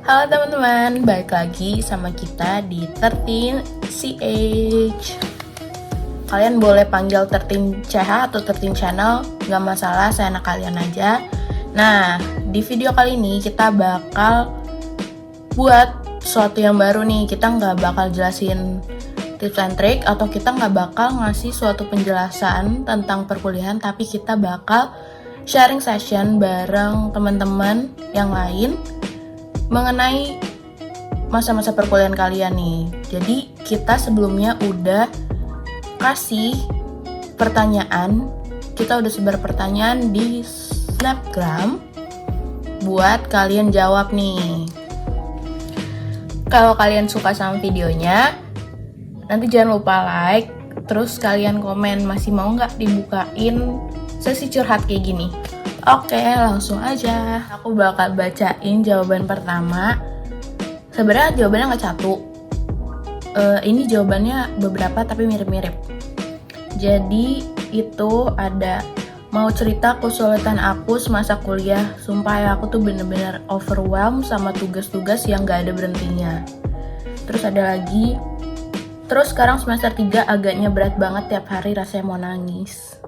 Halo teman-teman, balik lagi sama kita di 13CH. Kalian boleh panggil 13CH atau 13 Channel, gak masalah, saya anak kalian aja. Nah, di video kali ini kita bakal buat sesuatu yang baru nih. Kita gak bakal jelasin tips and trick, atau kita gak bakal ngasih suatu penjelasan tentang perkuliahan, tapi kita bakal sharing session bareng teman-teman yang lain mengenai masa-masa perkuliahan kalian nih. Jadi kita sebelumnya udah kasih pertanyaan, kita udah sebar pertanyaan di Snapgram buat kalian jawab nih. Kalau kalian suka sama videonya, nanti jangan lupa like, terus kalian komen masih mau nggak dibukain sesi curhat kayak gini. Oke, langsung aja. Aku bakal bacain jawaban pertama. Sebenarnya jawabannya nggak satu. Ini jawabannya beberapa tapi mirip-mirip. Jadi itu ada, mau cerita kesulitan aku semasa kuliah. Sumpah ya, aku tuh bener-bener overwhelmed sama tugas-tugas yang gak ada berhentinya. Terus ada lagi, terus sekarang semester 3 agaknya berat banget, tiap hari rasanya mau nangis.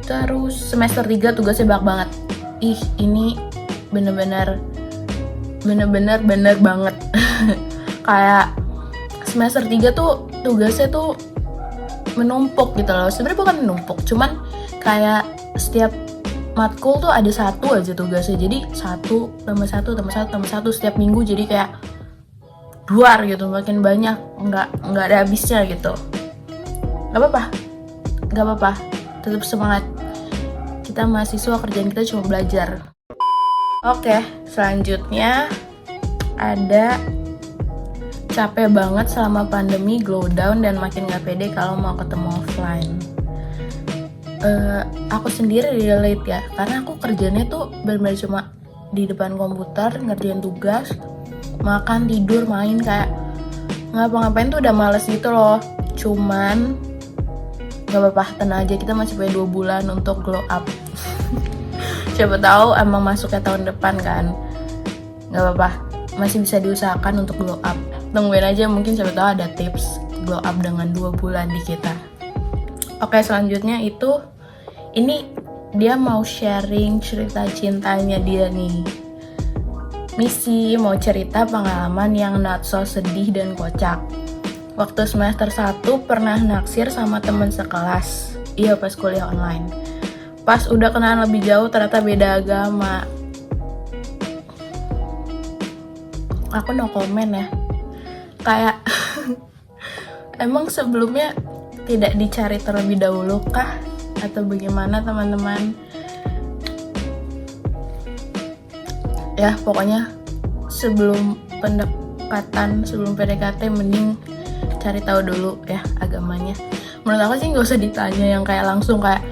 Terus semester 3 tugasnya banyak banget. Ih, ini bener-bener banget. Kayak semester 3 tuh tugasnya tuh menumpuk gitu loh. Sebenarnya bukan menumpuk, cuman kayak setiap matkul tuh ada satu aja tugasnya. Jadi satu tambah satu setiap minggu, jadi kayak duar gitu, makin banyak, nggak ada habisnya gitu. Gak apa-apa, tetap semangat. Kita mahasiswa, kerjaan kita cuma belajar. Oke, selanjutnya ada, capek banget selama pandemi, glow down dan makin gak pede kalau mau ketemu offline. Aku sendiri relate ya, karena aku kerjanya tuh benar-benar cuma di depan komputer, ngerjain tugas, makan, tidur, main, kayak ngapa-ngapain tuh udah males gitu loh. Cuman gak apa-apa, tenang aja, kita masih punya 2 bulan untuk glow up. Siapa tahu emang masuknya tahun depan kan. Gak apa-apa, masih bisa diusahakan untuk glow up. Tungguin aja, mungkin siapa tahu ada tips glow up dengan 2 bulan di kita. Oke, selanjutnya itu, ini dia mau sharing cerita cintanya dia nih. Misi mau cerita pengalaman yang not so sedih dan kocak. Waktu semester 1 pernah naksir sama temen sekelas. Iya, pas kuliah online. Pas udah kenalan lebih jauh ternyata beda agama. Aku no comment ya. Kayak emang sebelumnya tidak dicari terlebih dahulu kah? Atau bagaimana teman-teman? Ya pokoknya sebelum pendekatan, sebelum PDKT mending cari tahu dulu ya agamanya. Menurut aku sih nggak usah ditanya yang kayak langsung kayak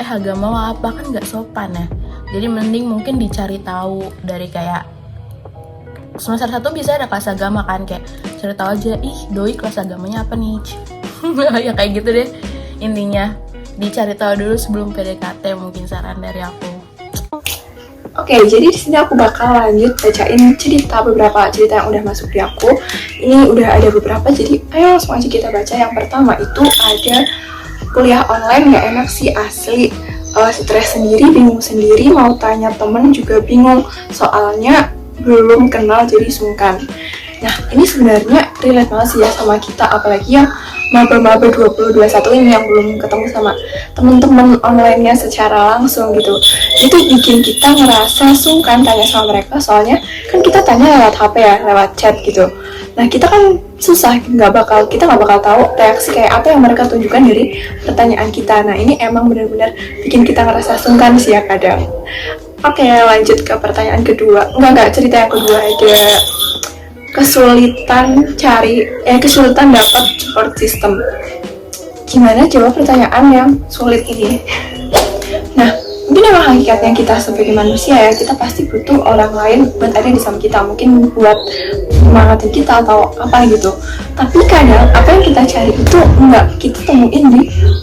agama lo apa, kan nggak sopan ya. Jadi mending mungkin dicari tahu dari kayak semester 1 bisa ada kelas agama kan, kayak cari tahu aja, ih doi kelas agamanya apa nih. Ya kayak gitu deh, intinya dicari tahu dulu sebelum PDKT, mungkin saran dari aku. Oke, jadi di sini aku bakal lanjut bacain beberapa cerita yang udah masuk di aku. Ini udah ada beberapa, jadi ayo langsung aja kita baca. Yang pertama itu ada, kuliah online gak enak sih asli, stres sendiri, bingung sendiri, mau tanya temen juga bingung, soalnya belum kenal jadi sungkan. Nah, ini sebenarnya relate banget sih ya sama kita, apalagi yang maba-maba 2021 ini yang belum ketemu sama temen-temen online-nya secara langsung gitu. Itu bikin kita ngerasa sungkan tanya sama mereka, soalnya kan kita tanya lewat HP ya, lewat chat gitu. Nah, kita kan susah, kita nggak bakal tahu reaksi kayak apa yang mereka tunjukkan dari pertanyaan kita. Nah, ini emang benar-benar bikin kita ngerasa sungkan sih ya kadang. Oke, lanjut ke pertanyaan kedua. Cerita yang kedua ada kesulitan dapat support system. Gimana jawab pertanyaan yang sulit ini? Nah, mungkin emang hakikatnya kita sebagai manusia ya, kita pasti butuh orang lain buat ada di samping kita, mungkin buat semangatin kita atau apa gitu. Tapi kadang apa yang kita cari itu enggak kita temuin di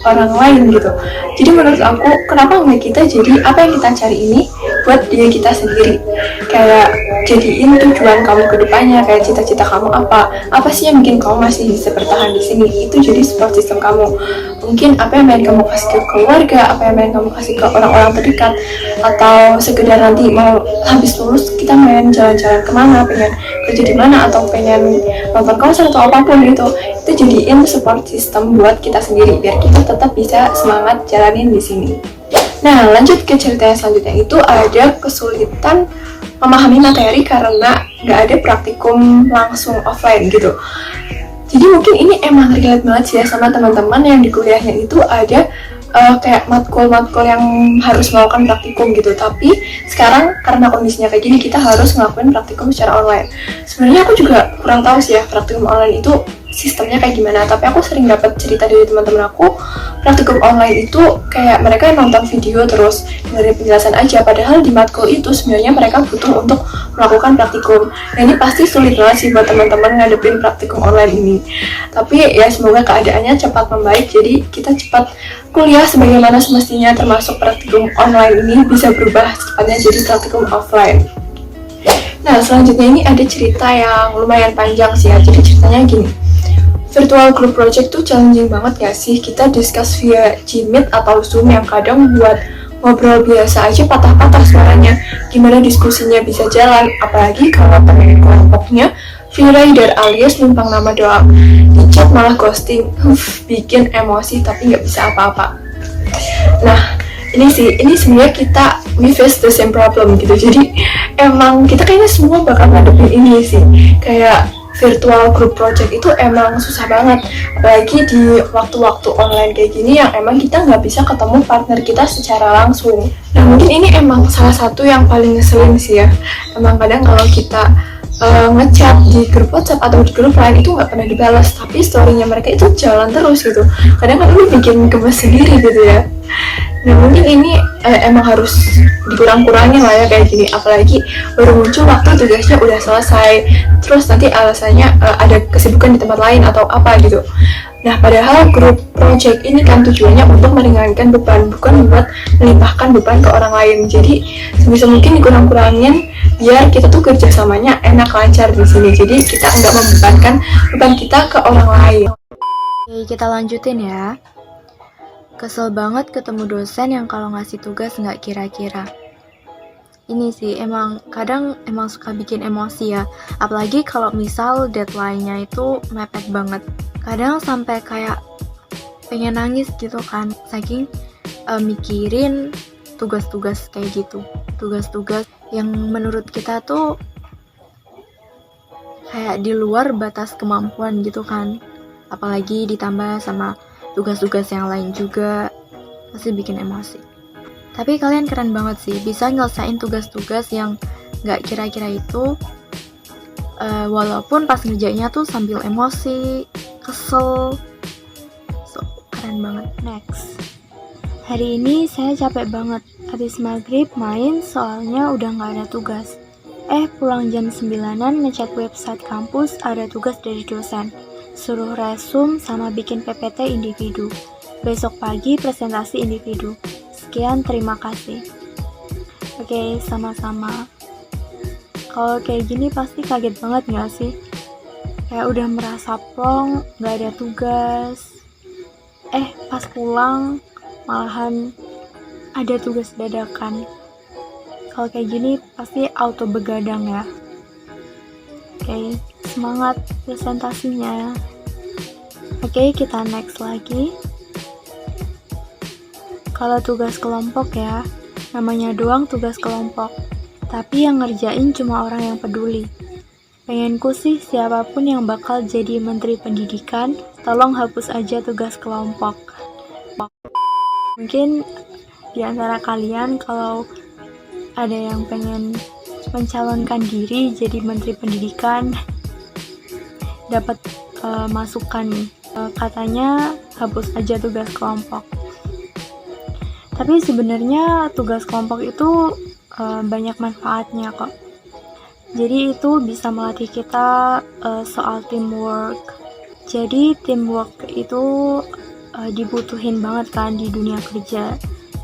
orang lain gitu. Jadi menurut aku, kenapa enggak kita jadi apa yang kita cari ini buat diri kita sendiri, kayak jadiin tujuan kamu ke depannya, kayak cita-cita kamu apa sih yang bikin kamu masih bisa bertahan di sini, itu jadi support system kamu. Mungkin apa yang pengen kamu kasih ke keluarga, apa yang pengen kamu kasih ke orang-orang terdekat, atau sekedar nanti mau habis lulus kita main jalan-jalan kemana, pengen kerja di mana, atau pengen nonton konser atau apapun gitu, itu jadiin support system buat kita sendiri biar kita tetap bisa semangat jalanin di sini. Nah, lanjut ke cerita yang selanjutnya, itu ada kesulitan memahami materi karena nggak ada praktikum langsung offline gitu. Jadi mungkin ini emang relate banget sih ya sama teman-teman yang di kuliahnya itu ada kayak matkul-matkul yang harus melakukan praktikum gitu. Tapi sekarang karena kondisinya kayak gini, kita harus ngelakuin praktikum secara online. Sebenarnya aku juga kurang tahu sih ya praktikum online itu sistemnya kayak gimana, tapi aku sering dapat cerita dari teman-teman aku, praktikum online itu kayak mereka nonton video terus dengerin penjelasan aja, padahal di matkul itu sebenarnya mereka butuh untuk melakukan praktikum. Nah, ini pasti sulit banget sih buat teman-teman ngadepin praktikum online ini. Tapi ya semoga keadaannya cepat membaik, jadi kita cepat kuliah sebagaimana semestinya, termasuk praktikum online ini bisa berubah secepatnya jadi praktikum offline. Nah, selanjutnya ini ada cerita yang lumayan panjang sih ya. Jadi ceritanya gini, virtual group project tuh challenging banget ya sih. Kita discuss via Gmeet atau Zoom yang kadang buat ngobrol biasa aja patah-patah suaranya. Gimana diskusinya bisa jalan, apalagi kalau temen kelompoknya free rider alias numpang nama doang. Di chat malah ghosting, bikin emosi tapi nggak bisa apa-apa. Nah, ini sebenarnya we face the same problem gitu. Jadi emang kita kayaknya semua bakal ngadepin ini sih. Kayak virtual group project itu emang susah banget, apalagi di waktu-waktu online kayak gini yang emang kita nggak bisa ketemu partner kita secara langsung. Nah, mungkin ini emang salah satu yang paling ngeselin sih ya. Emang kadang kalau kita ngechat di grup WhatsApp atau di grup lain itu nggak pernah dibalas, tapi story-nya mereka itu jalan terus gitu. Kadang kan ini bikin gemes sendiri gitu ya. Nah, mungkin ini emang harus dikurang-kurangin lah ya kayak gini, apalagi baru muncul waktu tugasnya udah selesai, terus nanti alasannya ada kesibukan di tempat lain atau apa gitu. Nah, padahal grup project ini kan tujuannya untuk meringankan beban, bukan buat melimpahkan beban ke orang lain. Jadi sebisa mungkin dikurang-kurangin biar kita tuh kerjasamanya enak lancar di sini. Jadi kita nggak membebankan beban kita ke orang lain. Oke, kita lanjutin ya. Kesel banget ketemu dosen yang kalau ngasih tugas nggak kira-kira. Ini sih kadang suka bikin emosi ya. Apalagi kalau misal deadline-nya itu mepet banget. Kadang sampai kayak pengen nangis gitu kan, saking mikirin tugas-tugas kayak gitu. Tugas-tugas yang menurut kita tuh kayak di luar batas kemampuan gitu kan. Apalagi ditambah sama tugas-tugas yang lain juga, pasti bikin emosi. Tapi kalian keren banget sih, bisa nyelesain tugas-tugas yang gak kira-kira itu, walaupun pas ngerjainnya tuh sambil emosi, kesel. So, keren banget. Next. Hari ini saya capek banget, habis maghrib main soalnya udah gak ada tugas. Pulang jam 9-an ngecek website kampus, ada tugas dari dosen. Suruh resume sama bikin PPT individu. Besok pagi presentasi individu. Sekian, terima kasih. Oke, sama-sama. Kalau kayak gini pasti kaget banget gak sih? Kayak udah merasa plong, gak ada tugas. Pas pulang malahan ada tugas dadakan. Kalau kayak gini pasti auto begadang ya. Oke, semangat presentasinya. Oke, kita next lagi. Kalau tugas kelompok ya, namanya doang tugas kelompok, tapi yang ngerjain cuma orang yang peduli. Pengenku sih siapapun yang bakal jadi menteri pendidikan, tolong hapus aja tugas kelompok. Mungkin di antara kalian kalau ada yang pengen mencalonkan diri jadi menteri pendidikan, dapat masukan nih. Katanya hapus aja tugas kelompok. Tapi sebenarnya tugas kelompok itu banyak manfaatnya kok. Jadi itu bisa melatih kita soal teamwork. Jadi teamwork itu dibutuhin banget kan di dunia kerja.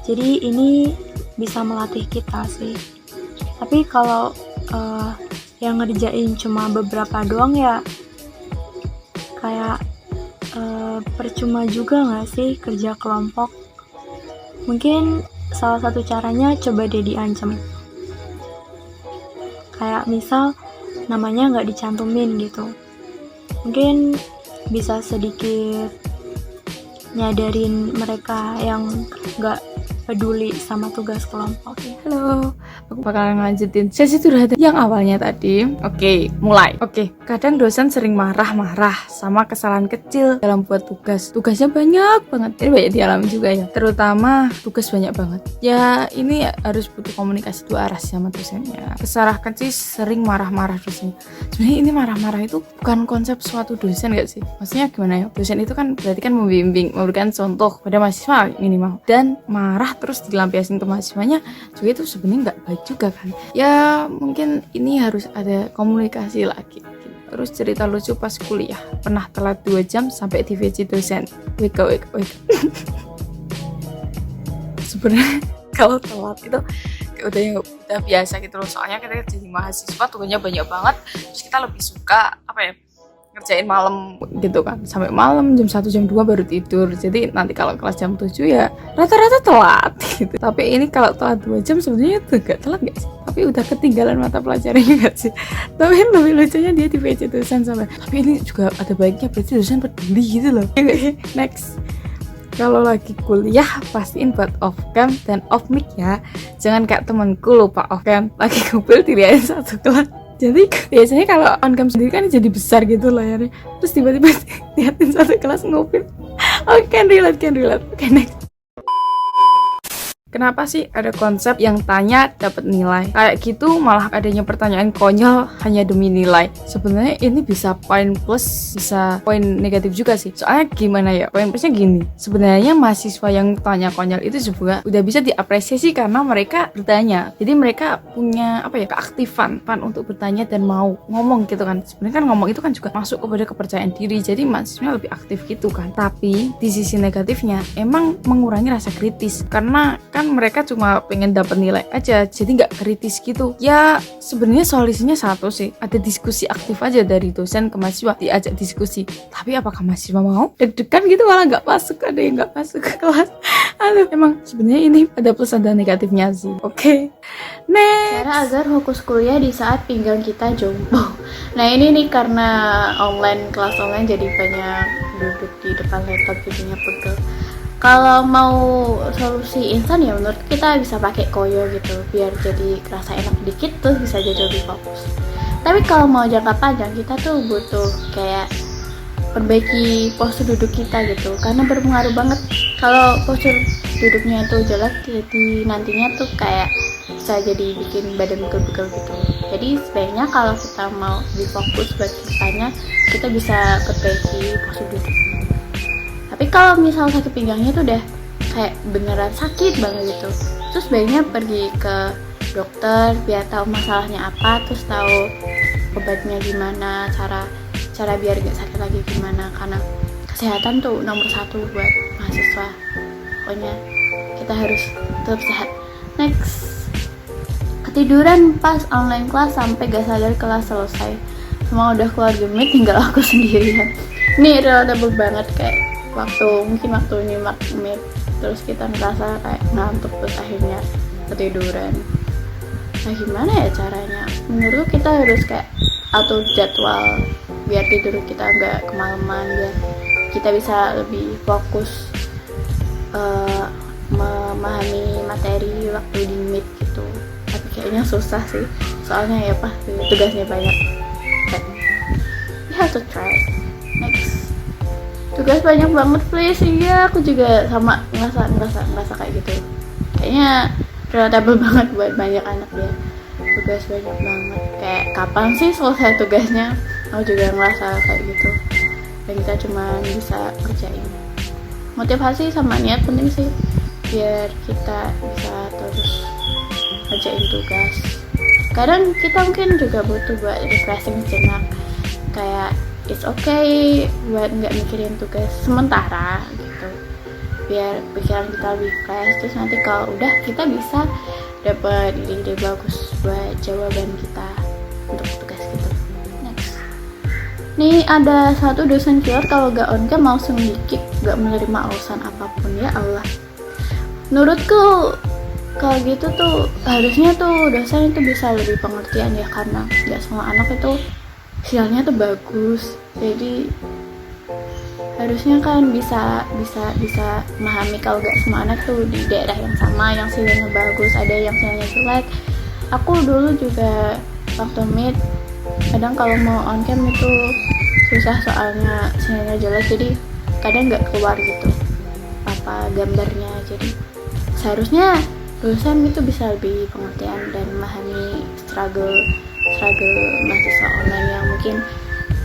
Jadi ini bisa melatih kita sih. Tapi kalau yang ngerjain cuma beberapa doang ya kayak percuma juga gak sih kerja kelompok. Mungkin salah satu caranya coba deh diancam. Kayak misal namanya gak dicantumin gitu. Mungkin bisa sedikit nyadarin mereka yang gak peduli sama tugas kelompok. Halo, aku bakalan lanjutin sesi curhat yang awalnya tadi. Oke, mulai. Kadang dosen sering marah-marah sama kesalahan kecil dalam buat tugas. Tugasnya banyak banget, ini banyak dialami juga ya. Terutama tugas banyak banget. Ya, ini harus butuh komunikasi dua arah sama dosennya. Kesalahan kecil sering marah-marah dosen. Sebenarnya ini marah-marah itu bukan konsep suatu dosen gak sih? Maksudnya gimana ya? Dosen itu kan berarti kan membimbing, memberikan contoh pada mahasiswa minimal. Dan marah terus dilampiasin ke mahasiswanya juga itu sebenarnya nggak baik juga kan ya. Mungkin ini harus ada komunikasi lagi. Terus cerita lucu pas kuliah, pernah telat 2 jam sampai di VC dosen. Wake. Sebenarnya kalau telat itu kayak udah biasa gitu loh, soalnya kita jadi mahasiswa tugasnya banyak banget, terus kita lebih suka ngerjain malam gitu kan, sampai malam jam 1 jam 2 baru tidur. Jadi nanti kalau kelas jam 7 ya rata-rata telat gitu. Tapi ini kalau telat 2 jam sebenarnya itu gak telat gak sih? Tapi udah ketinggalan mata pelajarannya gak sih? Tapi lebih lucunya dia di PC dosen sampai. Tapi ini juga ada baiknya, berarti dosen peduli gitu loh. Next. Kalau lagi kuliah pastiin buat off cam dan off mic ya. Jangan kayak temanku lupa off cam, lagi kumpul diriain satu kelas. Jadi biasanya kalau on cam sendiri kan jadi besar gitu layarnya. Terus tiba-tiba liatin satu kelas ngupil. Can relate. Oke, next. Kenapa sih ada konsep yang tanya dapat nilai? Kayak gitu malah adanya pertanyaan konyol hanya demi nilai. Sebenarnya ini bisa poin plus, bisa poin negatif juga sih. Soalnya gimana ya? Poin plusnya gini. Sebenarnya mahasiswa yang tanya konyol itu juga udah bisa diapresiasi karena mereka bertanya. Jadi mereka punya keaktifan untuk bertanya dan mau ngomong gitu kan. Sebenarnya kan ngomong itu kan juga masuk kepada kepercayaan diri. Jadi mahasiswa lebih aktif gitu kan. Tapi di sisi negatifnya emang mengurangi rasa kritis karena kan mereka cuma pengen dapat nilai aja, jadi nggak kritis gitu. Ya sebenarnya solusinya satu sih, ada diskusi aktif aja dari dosen ke mahasiswa, diajak diskusi. Tapi apakah mahasiswa mau? Deg-degan gitu malah nggak masuk, ada yang nggak masuk ke kelas. Aduh, emang sebenarnya ini ada plus ada negatifnya sih. Oke. Next. Cara agar fokus kuliah di saat pinggang kita jongkok. Nah ini nih karena kelas online jadi banyak duduk di depan laptop jadinya pegel. Kalau mau solusi instan ya menurut kita bisa pakai koyo gitu biar jadi kerasa enak dikit terus bisa jadi lebih fokus. Tapi kalau mau jangka panjang kita tuh butuh kayak perbaiki postur duduk kita gitu karena berpengaruh banget. Kalau postur duduknya tuh jelek jadi nantinya tuh kayak bisa jadi bikin badan begel-begel gitu. Jadi sebaiknya kalau kita mau lebih fokus buat kedepannya kita bisa perbaiki postur duduknya. Tapi kalau misal sakit pinggangnya tuh udah kayak beneran sakit banget gitu, terus baiknya pergi ke dokter biar tahu masalahnya apa, terus tahu obatnya gimana, cara biar gak sakit lagi gimana. Karena kesehatan tuh nomor 1 buat mahasiswa. Pokoknya kita harus tetap sehat. Next, ketiduran pas online kelas sampai gak sadar kelas selesai. Semua udah keluar gemit, tinggal aku sendirian. Ini relatable banget kayak waktu nyimak mid terus kita ngerasa kayak ngantuk terus akhirnya ketiduran. Nah gimana ya caranya? Menurut kita harus kayak atur jadwal biar tidur kita nggak kemalaman, biar kita bisa lebih fokus memahami materi waktu di mid gitu. Tapi kayaknya susah sih soalnya ya tugasnya banyak. But we have to try. Next, tugas banyak banget please. Iya aku juga sama ngerasa kayak gitu. Kayaknya relatable banget buat banyak anak ya. Tugas banyak banget. Kayak kapan sih selesai tugasnya? Aku juga ngerasa kayak gitu. Dan kita cuma bisa kerjain. Motivasi sama niat penting sih. biar kita bisa terus ngerjain tugas. Kadang kita mungkin juga butuh buat refreshing sejenak, kayak it's okay buat nggak mikirin tugas sementara gitu, biar pikiran kita lebih fresh. Terus nanti kalau udah, kita bisa dapat ide-ide bagus buat jawaban kita untuk tugas gitu. Next, nih ada satu dosen keyword kalau gak on cam langsung di-kick, gak menerima alasan apapun. Ya Allah, menurutku kalau gitu tuh harusnya tuh dosen itu bisa lebih pengertian ya, karena gak semua anak itu sialnya tuh bagus. Jadi harusnya kan bisa memahami kalau gak semua anak tuh di daerah yang sama yang sialnya bagus, ada yang sialnya jelek. Aku dulu juga waktu meet kadang kalau mau on cam itu susah soalnya sinyalnya jelek, jadi kadang nggak keluar gitu apa gambarnya. Jadi seharusnya dosen itu bisa lebih pengertian dan memahami struggle mahasiswa online yang mungkin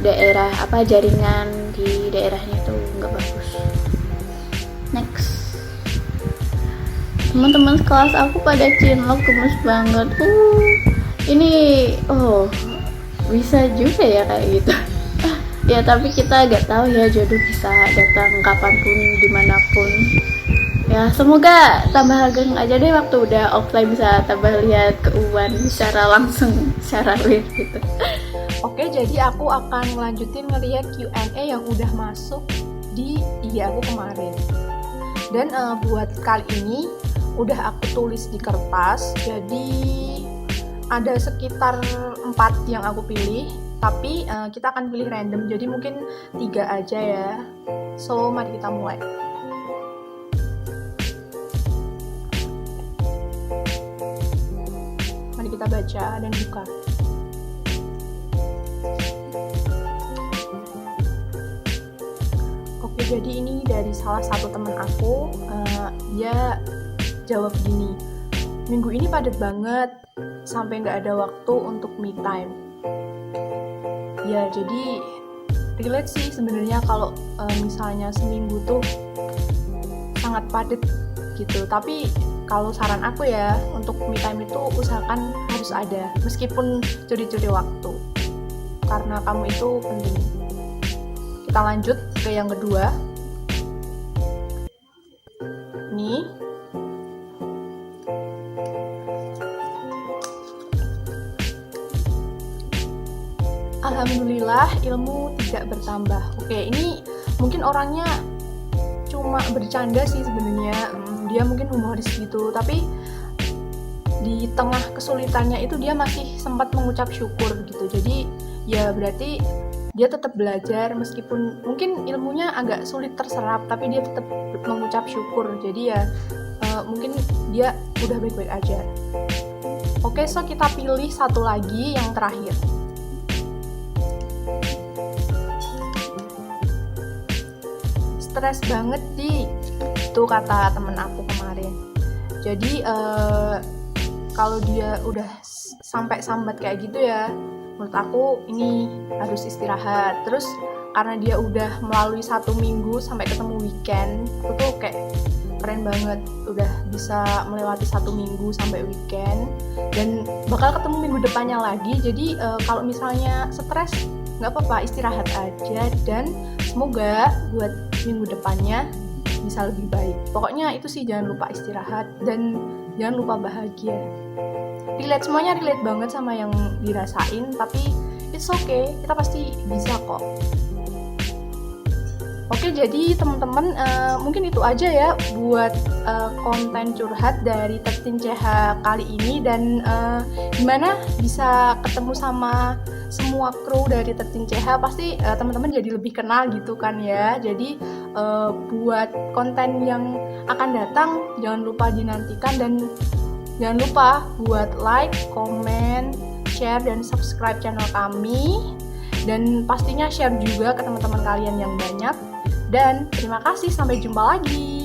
daerah jaringan di daerahnya itu nggak bagus. Next, teman-teman kelas aku pada cinlok, gemes banget. Ini bisa juga ya kayak gitu. Ya tapi kita nggak tahu ya, jodoh bisa datang kapanpun dimanapun. Ya semoga tambah ageng aja deh waktu udah offline, bisa tambah lihat keuangan secara langsung, secara real gitu. Oke, jadi aku akan ngelanjutin ngelihat Q&A yang udah masuk di IG aku kemarin. Dan buat kali ini udah aku tulis di kertas, jadi ada sekitar 4 yang aku pilih, tapi kita akan pilih random, jadi mungkin 3 aja ya. So mari kita mulai. Mari kita baca dan buka. Oke, jadi ini dari salah satu teman aku, dia jawab gini, minggu ini padat banget sampai nggak ada waktu untuk me time. Ya jadi relate sih sebenarnya kalau misalnya seminggu tuh sangat padat gitu. Tapi kalau saran aku ya, untuk me time itu usahakan harus ada, meskipun curi-curi waktu, karena kamu itu penting. Kita lanjut ke yang kedua. Nih, alhamdulillah ilmu tidak bertambah. Oke, ini mungkin orangnya cuma bercanda sih sebenarnya, dia mungkin humoris gitu, tapi di tengah kesulitannya itu dia masih sempat mengucap syukur gitu. Jadi ya berarti dia tetap belajar, meskipun mungkin ilmunya agak sulit terserap, tapi dia tetap mengucap syukur. Jadi ya mungkin dia udah baik-baik aja. Oke, so kita pilih satu lagi yang terakhir. Stres banget sih, itu kata temen aku kemarin. Jadi kalau dia udah sampai sambat kayak gitu ya, menurut aku ini harus istirahat. Terus karena dia udah melalui 1 minggu sampai ketemu weekend, itu tuh kayak keren banget, udah bisa melewati 1 minggu sampai weekend, dan bakal ketemu minggu depannya lagi. Jadi kalau misalnya stres, nggak apa-apa, istirahat aja, dan semoga buat minggu depannya bisa lebih baik. Pokoknya itu sih, jangan lupa istirahat dan jangan lupa bahagia. Relate, semuanya relate banget sama yang dirasain, tapi it's okay, kita pasti bisa kok. Oke, jadi teman-teman mungkin itu aja ya buat konten curhat dari 13CH kali ini, dan gimana bisa ketemu sama semua kru dari 13CH, pasti teman-teman jadi lebih kenal gitu kan ya. Jadi buat konten yang akan datang jangan lupa dinantikan, dan jangan lupa buat like, komen, share, dan subscribe channel kami, dan pastinya share juga ke teman-teman kalian yang banyak. Dan terima kasih, sampai jumpa lagi.